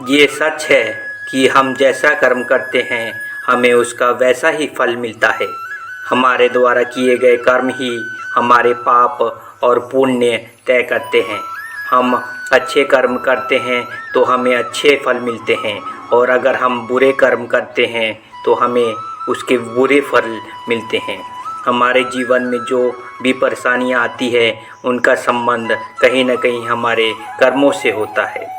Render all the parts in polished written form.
ये सच है कि हम जैसा कर्म करते हैं हमें उसका वैसा ही फल मिलता है। हमारे द्वारा किए गए कर्म ही हमारे पाप और पुण्य तय करते हैं। हम अच्छे कर्म करते हैं तो हमें अच्छे फल मिलते हैं, और अगर हम बुरे कर्म करते हैं तो हमें उसके बुरे फल मिलते हैं। हमारे जीवन में जो भी परेशानियां आती है उनका संबंध कहीं न कहीं हमारे कर्मों से होता है।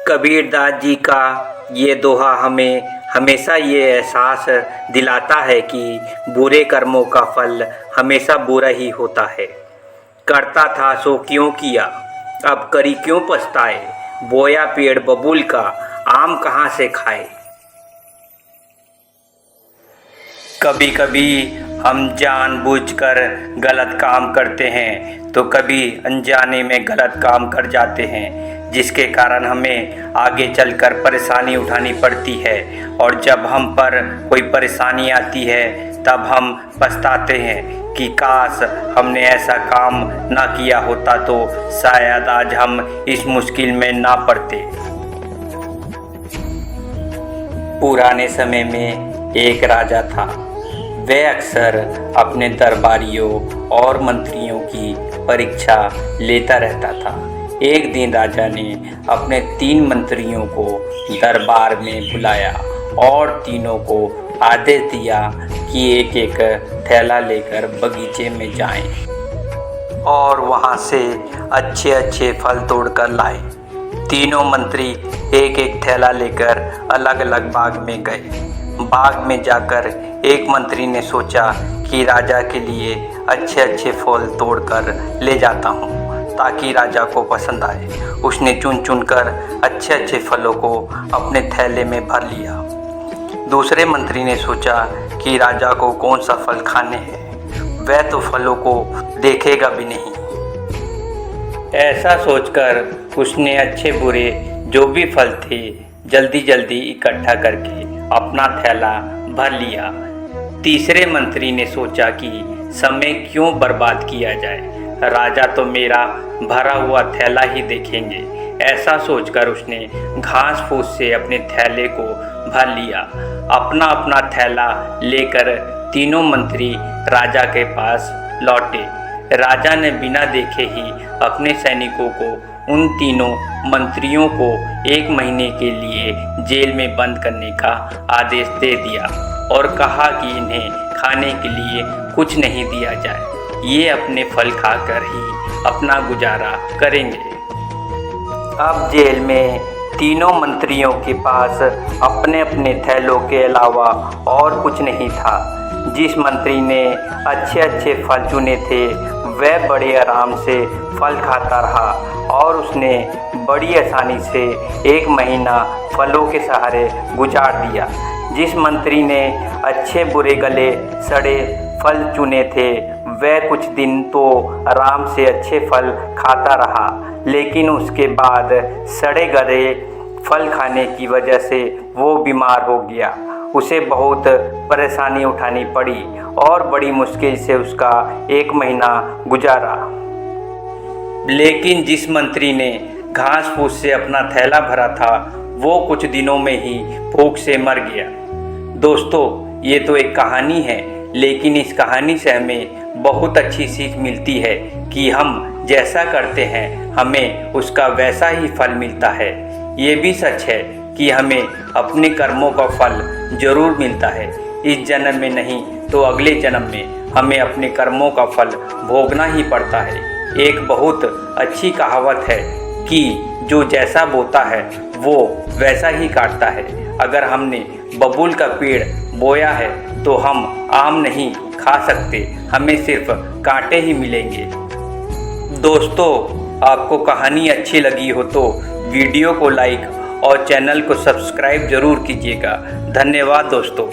कबीरदास जी का ये दोहा हमें हमेशा ये एहसास दिलाता है कि बुरे कर्मों का फल हमेशा बुरा ही होता है। करता था सो क्यों किया, अब करी क्यों पछताए, बोया पेड़ बबूल का, आम कहाँ से खाए। कभी कभी हम जानबूझकर गलत काम करते हैं तो कभी अनजाने में गलत काम कर जाते हैं, जिसके कारण हमें आगे चलकर परेशानी उठानी पड़ती है। और जब हम पर कोई परेशानी आती है तब हम पछताते हैं कि काश हमने ऐसा काम ना किया होता तो शायद आज हम इस मुश्किल में ना पड़ते। पुराने समय में एक राजा था। वह अक्सर अपने दरबारियों और मंत्रियों की परीक्षा लेता रहता था। एक दिन राजा ने अपने 3 मंत्रियों को दरबार में बुलाया और तीनों को आदेश दिया कि एक एक थैला लेकर बगीचे में जाएं और वहां से अच्छे अच्छे फल तोड़कर लाएं। तीनों मंत्री एक एक थैला लेकर अलग अलग बाग में गए। बाग में जाकर एक मंत्री ने सोचा कि राजा के लिए अच्छे अच्छे फल तोड़कर ले जाता हूँ ताकि राजा को पसंद आए। उसने चुन चुन कर अच्छे अच्छे फलों को अपने थैले में भर लिया। दूसरे मंत्री ने सोचा कि राजा को कौन सा फल खाने हैं, वह तो फलों को देखेगा भी नहीं। ऐसा सोचकर उसने अच्छे बुरे जो भी फल थे जल्दी जल्दी इकट्ठा करके अपना थैला भर लिया। तीसरे मंत्री ने सोचा कि समय क्यों बर्बाद किया जाए, राजा तो मेरा भरा हुआ थैला ही देखेंगे। ऐसा सोचकर उसने घास फूस से अपने थैले को भर लिया। अपना अपना थैला लेकर तीनों मंत्री राजा के पास लौटे। राजा ने बिना देखे ही अपने सैनिकों को उन तीनों मंत्रियों को 1 महीने के लिए जेल में बंद करने का आदेश दे दिया और कहा कि इन्हें खाने के लिए कुछ नहीं दिया जाए, ये अपने फल खाकर ही अपना गुजारा करेंगे। अब जेल में तीनों मंत्रियों के पास अपने अपने थैलों के अलावा और कुछ नहीं था। जिस मंत्री ने अच्छे अच्छे फल चुने थे वह बड़े आराम से फल खाता रहा और उसने बड़ी आसानी से 1 महीना फलों के सहारे गुजार दिया। जिस मंत्री ने अच्छे बुरे गले सड़े फल चुने थे वह कुछ दिन तो आराम से अच्छे फल खाता रहा, लेकिन उसके बाद सड़े गले फल खाने की वजह से वो बीमार हो गया। उसे बहुत परेशानी उठानी पड़ी और बड़ी मुश्किल से उसका 1 महीना गुजारा। लेकिन जिस मंत्री ने घास फूस से अपना थैला भरा था वो कुछ दिनों में ही भूख से मर गया। दोस्तों, ये तो एक कहानी है, लेकिन इस कहानी से हमें बहुत अच्छी सीख मिलती है कि हम जैसा करते हैं हमें उसका वैसा ही फल मिलता है। ये भी सच है कि हमें अपने कर्मों का फल जरूर मिलता है। इस जन्म में नहीं तो अगले जन्म में हमें अपने कर्मों का फल भोगना ही पड़ता है। एक बहुत अच्छी कहावत है कि जो जैसा बोता है वो वैसा ही काटता है। अगर हमने बबूल का पेड़ बोया है तो हम आम नहीं खा सकते, हमें सिर्फ कांटे ही मिलेंगे। दोस्तों, आपको कहानी अच्छी लगी हो तो वीडियो को लाइक और चैनल को सब्सक्राइब जरूर कीजिएगा। धन्यवाद दोस्तों।